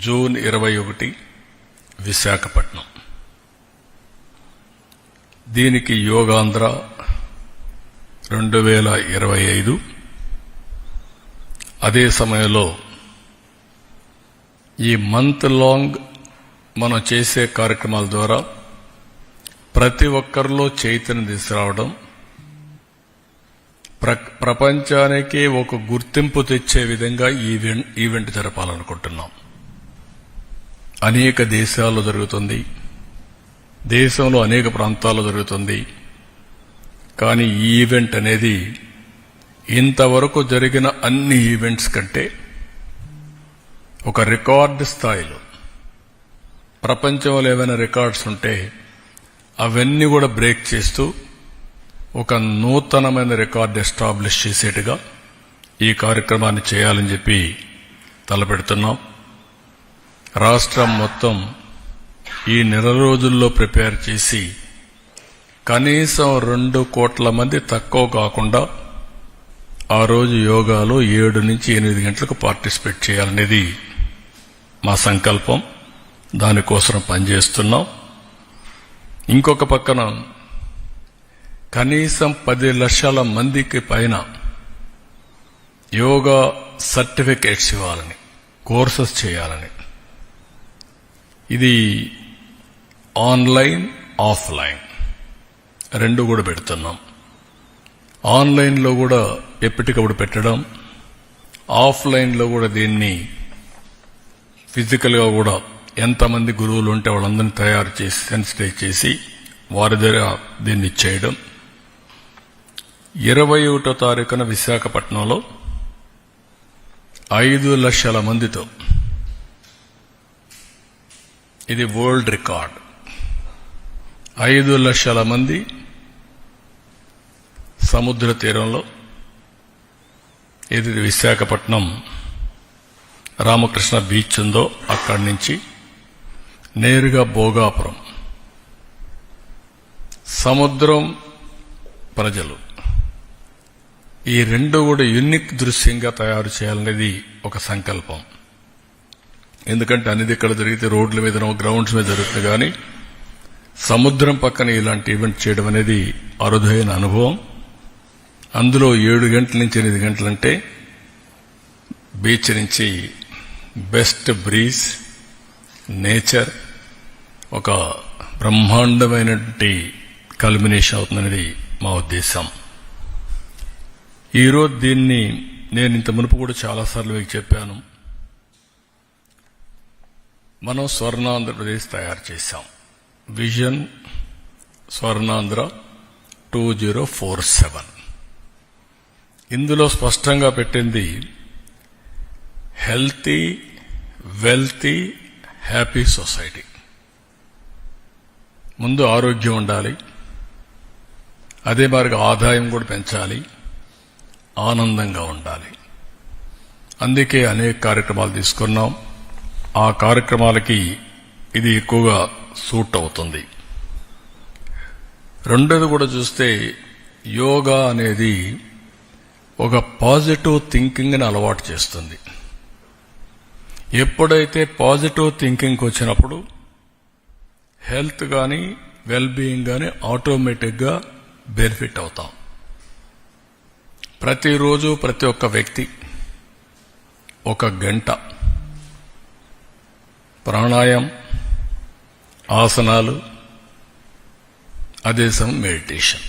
June 21 Visakhapatnam. దీనికి యోగాంధ్ర 2025. అదే సమయంలో ఈ మంత్ లాంగ్ మనం చేసే కార్యక్రమాల ద్వారా ప్రతి ఒక్కరిలో చైతన్యం తీసుకురావడం, ప్రపంచానికి ఒక గుర్తింపు తెచ్చే విధంగా ఈవెంట్ జరపాలనుకుంటున్నాం. అనేక దేశాల్లో జరుగుతుంది, దేశంలో అనేక ప్రాంతాల్లో జరుగుతుంది. కానీ ఈ ఈవెంట్ అనేది ఇంతవరకు జరిగిన అన్ని ఈవెంట్స్ కంటే ఒక రికార్డు స్థాయిలో, ప్రపంచంలో ఏమైనా రికార్డ్స్ ఉంటే అవన్నీ కూడా బ్రేక్ చేస్తూ ఒక నూతనమైన రికార్డు ఎస్టాబ్లిష్ చేసేట్టుగా ఈ కార్యక్రమాన్ని చేయాలని చెప్పి తలపెడుతున్నాం. రాష్ట్రం మొత్తం ఈ నెల రోజుల్లో ప్రిపేర్ చేసి కనీసం 2 కోట్ల మంది తక్కువ కాకుండా ఆ రోజు యోగాలో 7 నుంచి 8 గంటలకు పార్టిసిపేట్ చేయాలనేది మా సంకల్పం. దానికోసం పనిచేస్తున్నాం. ఇంకొక పక్కన కనీసం 10 లక్షల మందికి పైన యోగా సర్టిఫికేట్స్ ఇవ్వాలని, కోర్సెస్ చేయాలని. ఇది ఆన్లైన్, ఆఫ్లైన్ రెండు కూడా పెడుతున్నాం. ఆన్లైన్లో కూడా ఎప్పటికప్పుడు పెట్టడం, ఆఫ్లైన్లో కూడా దీన్ని ఫిజికల్గా కూడా ఎంతమంది గురువులు ఉంటే వాళ్ళందరినీ తయారు చేసి సెన్సిటైజ్ చేసి వారి దగ్గర దీన్ని చేయడం. 21వ తారీఖున విశాఖపట్నంలో 5 లక్షల మందితో, ఇది వరల్డ్ రికార్డ్. 5 లక్షల మంది సముద్ర తీరంలో, ఇది విశాఖపట్నం రామకృష్ణ బీచ్ ఉందో అక్కడి నుంచి నేరుగా భోగాపురం, సముద్రం, ప్రజలు, ఈ రెండు కూడా యూనిక్ దృశ్యంగా తయారు చేయాలనేది ఒక సంకల్పం. ఎందుకంటే అనేది ఇక్కడ జరిగితే రోడ్ల మీదనో గ్రౌండ్స్ మీద జరుగుతుంది, కానీ సముద్రం పక్కన ఇలాంటి ఈవెంట్ చేయడం అనేది అరుదైన అనుభవం. అందులో 7 గంటల నుంచి 8 గంటలంటే బీచ్ నుంచి బెస్ట్ బ్రీజ్, నేచర్, ఒక బ్రహ్మాండమైనటువంటి కల్మినేషన్ అవుతుందనేది మా ఉద్దేశం. ఈరోజు దీన్ని నేను ఇంత మునుపు కూడా చాలాసార్లు మీకు చెప్పాను. మనం స్వర్ణాంధ్రప్రదేశ్ తయారు చేశాం. విజన్ స్వర్ణాంధ్ర 2047. ఇందులో స్పష్టంగా పెట్టింది హెల్తీ, వెల్తీ, హ్యాపీ సొసైటీ. ముందు ఆరోగ్యం ఉండాలి, అదే మాదిరిగా ఆదాయం కూడా పెంచాలి, ఆనందంగా ఉండాలి. అందుకే అనేక కార్యక్రమాలు తీసుకున్నాం. ఆ కార్యక్రమాలకి ఇది ఎక్కువగా సూట్ అవుతుంది. రెండోది కూడా చూస్తే యోగా అనేది ఒక పాజిటివ్ థింకింగ్ని అలవాటు చేస్తుంది. ఎప్పుడైతే పాజిటివ్ థింకింగ్కి వచ్చినప్పుడు హెల్త్ కానీ వెల్బీయింగ్ కానీ ఆటోమేటిక్గా బెనిఫిట్ అవుతాం. ప్రతిరోజు ప్రతి ఒక్క వ్యక్తి 1 గంట ప్రాణాయామం, ఆసనాలు, అదే సమయం మెడిటేషన్,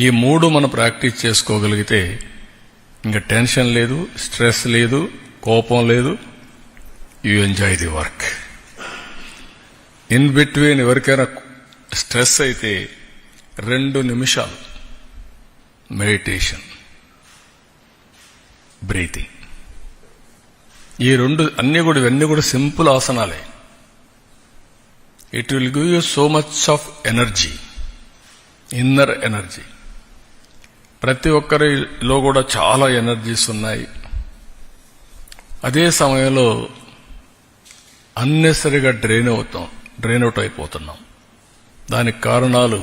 ఈ 3 మనం ప్రాక్టీస్ చేసుకోగలిగితే ఇంకా టెన్షన్ లేదు, స్ట్రెస్ లేదు, కోపం లేదు. You enjoy the work. In between ఎవరికైనా స్ట్రెస్ అయితే 2 నిమిషాలు మెడిటేషన్, బ్రీతింగ్, ఈ 2 ఇవన్నీ కూడా సింపుల్ ఆసనాలే. It will give you so much of energy, inner energy. ప్రతి ఒక్కరిలో కూడా చాలా ఎనర్జీస్ ఉన్నాయి. అదే సమయంలో అన్నెసరిగా డ్రైన్ అవుట్ అయిపోతున్నాం. దానికి కారణాలు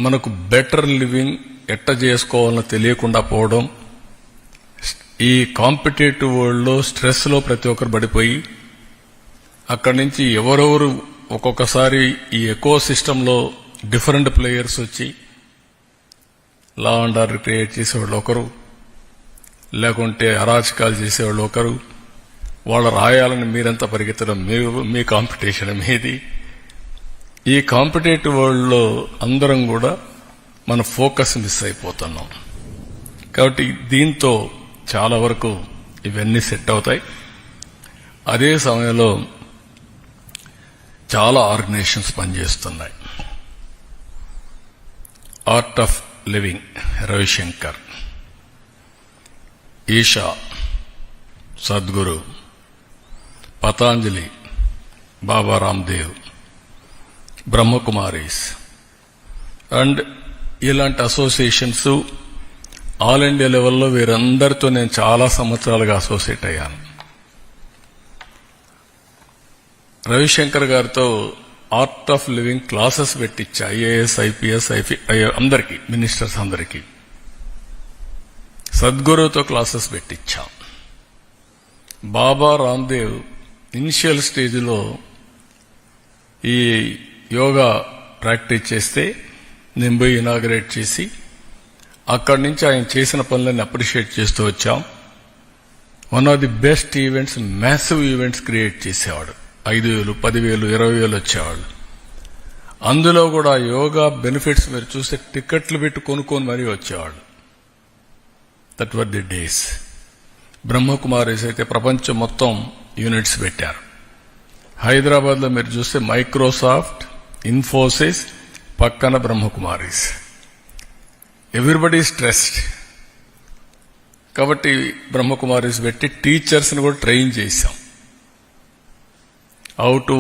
మనకు బెటర్ లివింగ్ ఎట్ట చేసుకోవాలని తెలియకుండా పోవడం, ఈ కాంపిటేటివ్ వరల్డ్లో స్ట్రెస్లో ప్రతి ఒక్కరు పడిపోయి అక్కడి నుంచి ఎవరెవరు ఒక్కొక్కసారి ఈ ఎకో సిస్టంలో డిఫరెంట్ ప్లేయర్స్ వచ్చి లా అండ్ ఆర్డర్ క్రియేట్ చేసేవాళ్ళు ఒకరు, లేకుంటే అరాచకాలు చేసేవాళ్ళు ఒకరు, వాళ్ళు రాయాలని మీరంతా పరిగెత్తడం మీ కాంపిటీషన్ మీది. ఈ కాంపిటేటివ్ వరల్డ్లో అందరం కూడా మన ఫోకస్ మిస్ అయిపోతున్నాం. కాబట్టి దీంతో చాలా వరకు ఇవన్నీ సెట్ అవుతాయి. అదే సమయంలో చాలా ఆర్గనైజేషన్స్ పనిచేస్తున్నాయి. Art of Living Ravishankar, Isha Sadhguru, Patanjali Baba Ramdev, Brahmakumaris and ఇలాంటి అసోసియేషన్స్ ఆల్ ఇండియా లెవెల్లో వీరందరితో నేను చాలా సంవత్సరాలుగా అసోసియేట్ అయ్యాను. రవిశంకర్ గారితో ఆర్ట్ ఆఫ్ లివింగ్ క్లాసెస్ పెట్టించా, ఐఏఎస్ ఐపీఎస్ అందరికీ, మినిస్టర్స్ అందరికీ. సద్గురుతో క్లాసెస్ పెట్టించా. బాబా రామ్దేవ్ ఇనిషియల్ స్టేజ్లో ఈ యోగా ప్రాక్టీస్ చేస్తే నేను పోయి ఇనాగరేట్ చేసి అక్కడి నుంచి ఆయన చేసిన పనులను అప్రిషియేట్ చేస్తూ వచ్చాం. One of the best events, massive events create చేసేవాడు. 5,000, 10,000, 20,000 వచ్చేవాళ్ళు. అందులో కూడా యోగా బెనిఫిట్స్ మీరు చూస్తే టికెట్లు పెట్టి కొనుక్కొని మరీ వచ్చేవాళ్ళు. That were the days. Brahma Kumaris అయితే ప్రపంచం మొత్తం యూనిట్స్ పెట్టారు. హైదరాబాద్లో మీరు చూస్తే మైక్రోసాఫ్ట్, ఇన్ఫోసిస్, పక్కన బ్రహ్మకుమారీస్. Everybody stressed. కాబట్టి బ్రహ్మకుమారీస్ పెట్టి టీచర్స్ని కూడా ట్రైన్ చేశాం. How to